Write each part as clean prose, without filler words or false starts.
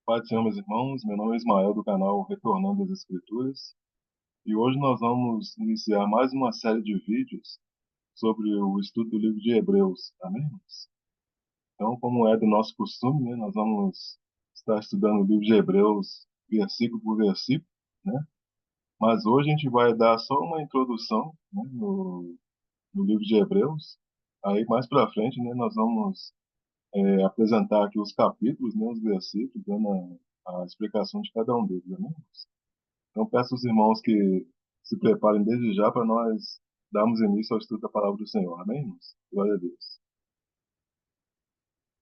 Pai do Senhor, meus irmãos, meu nome é Ismael, do canal Retornando às Escrituras, e hoje nós vamos iniciar mais uma série de vídeos sobre o estudo do livro de Hebreus, amém, irmãos? Então, como é do nosso costume, né, nós vamos estar estudando o livro de Hebreus versículo por versículo, né? Mas hoje a gente vai dar só uma introdução, né, no livro de Hebreus. Aí mais para frente, né, nós vamos apresentar aqui os capítulos, né, os versículos, dando a explicação de cada um deles, amém? Então, peço aos irmãos que se preparem desde já para nós darmos início ao estudo da palavra do Senhor. Amém, irmãos? Glória a Deus.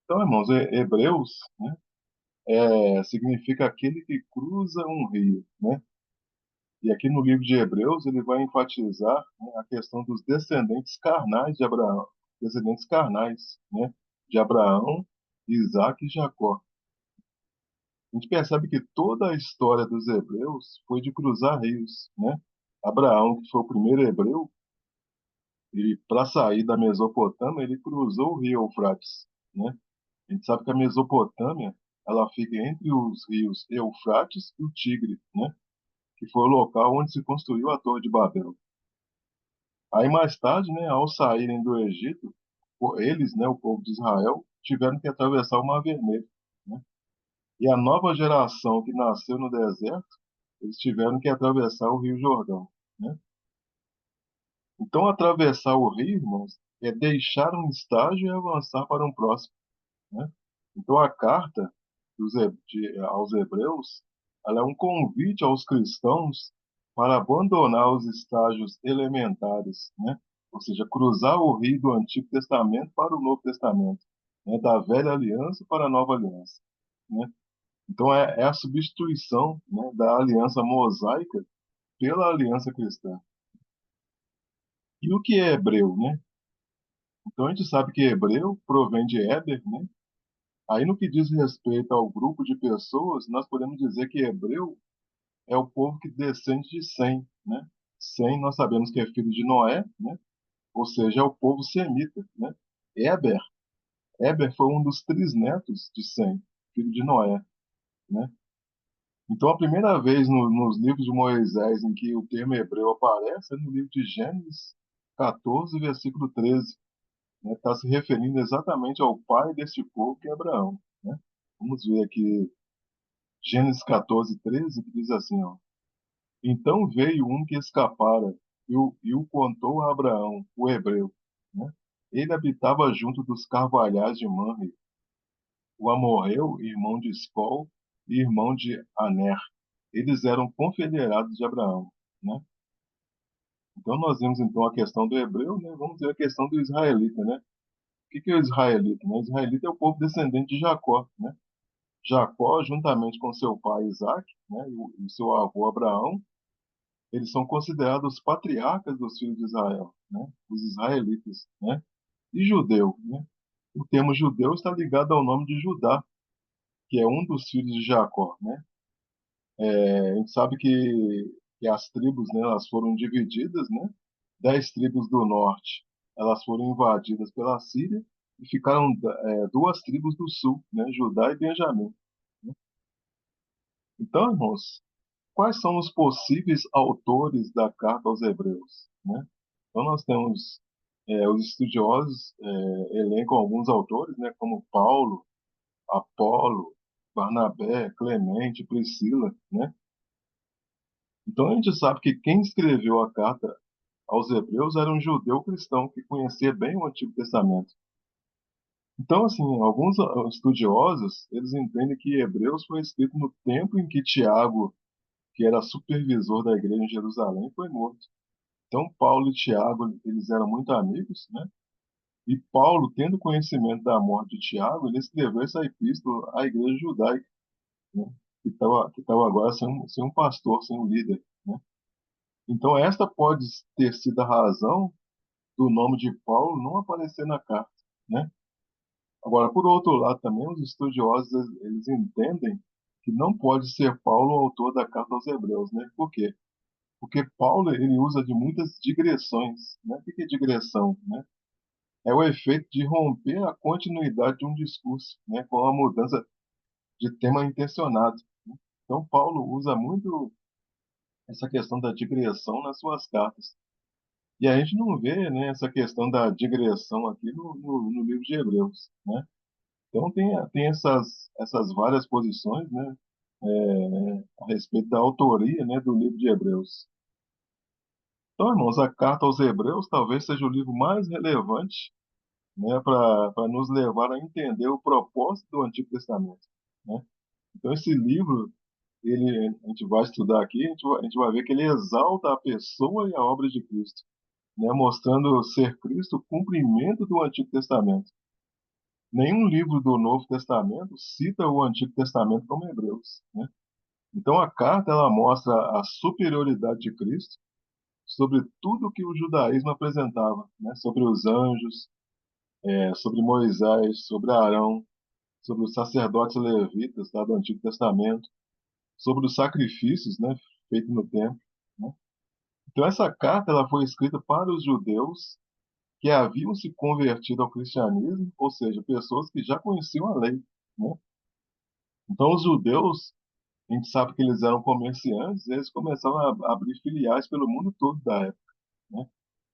Então, irmãos, Hebreus, né, significa aquele que cruza um rio, né? E aqui no livro de Hebreus ele vai enfatizar, né, a questão dos descendentes carnais de Abraão, descendentes carnais, né, de Abraão, Isaac e Jacó. A gente percebe que toda a história dos hebreus foi de cruzar rios, né? Abraão, que foi o primeiro hebreu, e para sair da Mesopotâmia, ele cruzou o rio Eufrates, né? A gente sabe que a Mesopotâmia, ela fica entre os rios Eufrates e o Tigre, né? Que foi o local onde se construiu a Torre de Babel. Aí mais tarde, né, ao saírem do Egito, eles, né, o povo de Israel, tiveram que atravessar o Mar Vermelho, né? E a nova geração que nasceu no deserto, eles tiveram que atravessar o Rio Jordão, né? Então, atravessar o rio, irmãos, é deixar um estágio e avançar para um próximo, né? Então, a carta aos Hebreus, ela é um convite aos cristãos para abandonar os estágios elementares, né? Ou seja, cruzar o rio do Antigo Testamento para o Novo Testamento, né? Da velha aliança para a nova aliança, né? Então, é a substituição, né, da aliança mosaica pela aliança cristã. E o que é hebreu, né? Então, a gente sabe que hebreu provém de Éber, né? Aí, no que diz respeito ao grupo de pessoas, nós podemos dizer que hebreu é o povo que descende de Sem, né? Sem, nós sabemos que é filho de Noé, né? Ou seja, é o povo semita, né? Éber, Éber foi um dos trisnetos de Sem, filho de Noé, né? Então, a primeira vez nos livros de Moisés em que o termo hebreu aparece é no livro de Gênesis 14, versículo 13, né? Está se referindo exatamente ao pai deste povo, que é Abraão, né? Vamos ver aqui Gênesis 14, 13, que diz assim, ó: Então veio um que escapara e o contou a Abraão, o hebreu, né? Ele habitava junto dos carvalhais de Manre, o amorreu, irmão de Escol e irmão de Aner. Eles eram confederados de Abraão, né? Então nós vemos então a questão do hebreu, né? Vamos ver a questão do israelita, né? O que é o israelita, né? O israelita é o povo descendente de Jacó, né? Jacó, juntamente com seu pai Isaac, né, e seu avô Abraão, eles são considerados patriarcas dos filhos de Israel, né, os israelitas, né, e judeu, né. O termo judeu está ligado ao nome de Judá, que é um dos filhos de Jacó, né. A gente sabe que as tribos, né, elas foram divididas, né. 10 tribos do norte, elas foram invadidas pela Síria e ficaram duas tribos do sul, né, Judá e Benjamim, né. Então, irmãos, quais são os possíveis autores da carta aos Hebreus, né? Então nós temos os estudiosos elencam alguns autores, né, como Paulo, Apolo, Barnabé, Clemente, Priscila, né? Então a gente sabe que quem escreveu a carta aos Hebreus era um judeu cristão que conhecia bem o Antigo Testamento. Então, assim, alguns estudiosos, eles entendem que Hebreus foi escrito no tempo em que Tiago, que era supervisor da igreja em Jerusalém, foi morto. Então, Paulo e Tiago, eles eram muito amigos, né? E Paulo, tendo conhecimento da morte de Tiago, ele escreveu essa epístola à igreja judaica, né? Que estava agora sem um pastor, sem um líder, né? Então, esta pode ter sido a razão do nome de Paulo não aparecer na carta, né? Agora, por outro lado, também os estudiosos, eles entendem que não pode ser Paulo o autor da carta aos Hebreus, né? Por quê? Porque Paulo, ele usa de muitas digressões, né? O que é digressão, né? É o efeito de romper a continuidade de um discurso, né, com a mudança. de tema intencionado. Então, Paulo usa muito essa questão da digressão nas suas cartas. E a gente não vê, né, essa questão da digressão aqui no livro de Hebreus, né? Então tem essas várias posições, né, a respeito da autoria, né, do livro de Hebreus. Então, irmãos, a carta aos Hebreus talvez seja o livro mais relevante, né, para nos levar a entender o propósito do Antigo Testamento, né? Então, esse livro, a gente vai estudar aqui, a gente vai ver que ele exalta a pessoa e a obra de Cristo, né, mostrando ser Cristo o cumprimento do Antigo Testamento. Nenhum livro do Novo Testamento cita o Antigo Testamento como Hebreus, né? Então a carta ela mostra a superioridade de Cristo sobre tudo que o judaísmo apresentava, né? Sobre os anjos, sobre Moisés, sobre Arão, sobre os sacerdotes levitas, tá, do Antigo Testamento, sobre os sacrifícios, né, feitos no templo, né? Então essa carta ela foi escrita para os judeus que haviam se convertido ao cristianismo, ou seja, pessoas que já conheciam a lei, né? Então os judeus, a gente sabe que eles eram comerciantes, eles começaram a abrir filiais pelo mundo todo da época, né?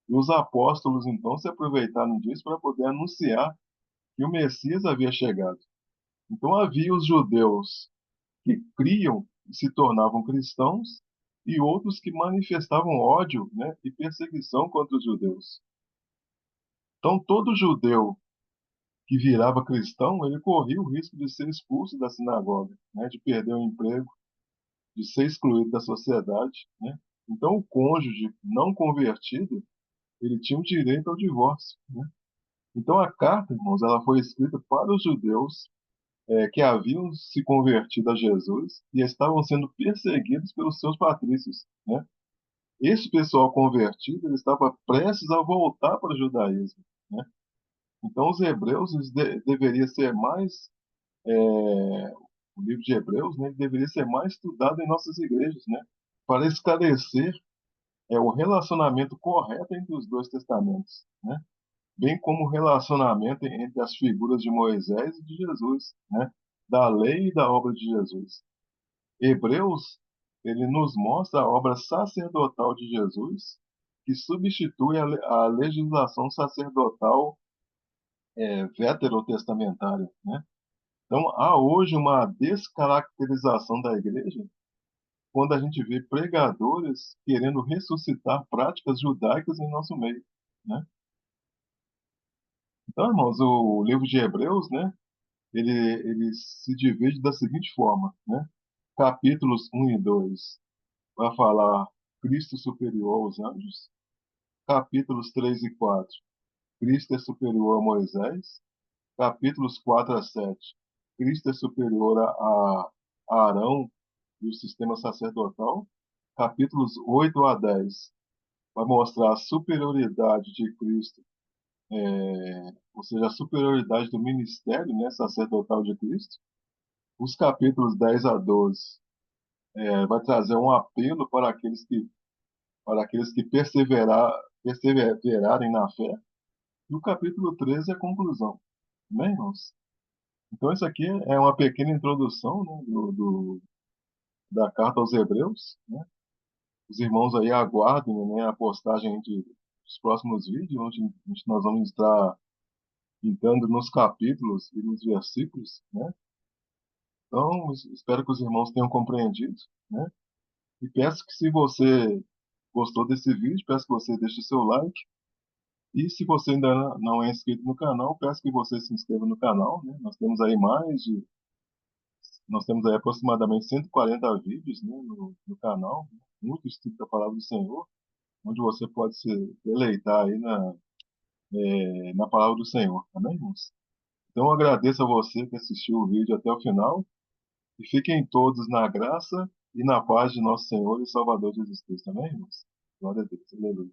E os apóstolos, então, se aproveitaram disso para poder anunciar que o Messias havia chegado. Então, havia os judeus que criam e se tornavam cristãos, e outros que manifestavam ódio, né, e perseguição contra os judeus. Então, todo judeu que virava cristão, ele corria o risco de ser expulso da sinagoga, né, de perder o emprego, de ser excluído da sociedade, né? Então, o cônjuge não convertido, ele tinha o direito ao divórcio, né? Então, a carta, irmãos, ela foi escrita para os judeus que haviam se convertido a Jesus e estavam sendo perseguidos pelos seus patrícios, né? Esse pessoal convertido, ele estava prestes a voltar para o judaísmo, né? Então, os hebreus deveria ser mais o livro de Hebreus, né, deveria ser mais estudado em nossas igrejas, né, para esclarecer o relacionamento correto entre os dois testamentos, né? Bem como o relacionamento entre as figuras de Moisés e de Jesus, né? Da lei e da obra de Jesus. Hebreus, ele nos mostra a obra sacerdotal de Jesus, que substitui a legislação sacerdotal veterotestamentária, né? Então, há hoje uma descaracterização da igreja quando a gente vê pregadores querendo ressuscitar práticas judaicas em nosso meio, né? Então, irmãos, o livro de Hebreus, né, ele se divide da seguinte forma, né? Capítulos 1 e 2 vai falar Cristo superior aos anjos. Capítulos 3 e 4, Cristo é superior a Moisés. Capítulos 4 a 7, Cristo é superior a Arão e o sistema sacerdotal. Capítulos 8 a 10 vai mostrar a superioridade de Cristo, ou seja, a superioridade do ministério, né, sacerdotal de Cristo. Os capítulos 10 a 12 vai trazer um apelo para aqueles que perseverarem na fé. E o capítulo 13 é a conclusão. Amém, irmãos? Então, isso aqui é uma pequena introdução, né, da carta aos Hebreus, né? Os irmãos aí aguardem, né, a postagem dos próximos vídeos, onde nós vamos estar entrando nos capítulos e nos versículos, né? Então, espero que os irmãos tenham compreendido, né? E peço que, se você gostou desse vídeo, peço que você deixe o seu like. E se você ainda não é inscrito no canal, peço que você se inscreva no canal, né? Nós temos aí aproximadamente 140 vídeos, né, no canal, muito estudo da palavra do Senhor, onde você pode se deleitar aí na palavra do Senhor, amém, irmãos? Então eu agradeço a você que assistiu o vídeo até o final e fiquem todos na graça e na paz de nosso Senhor e Salvador Jesus Cristo, amém, irmãos? Glória a Deus, aleluia.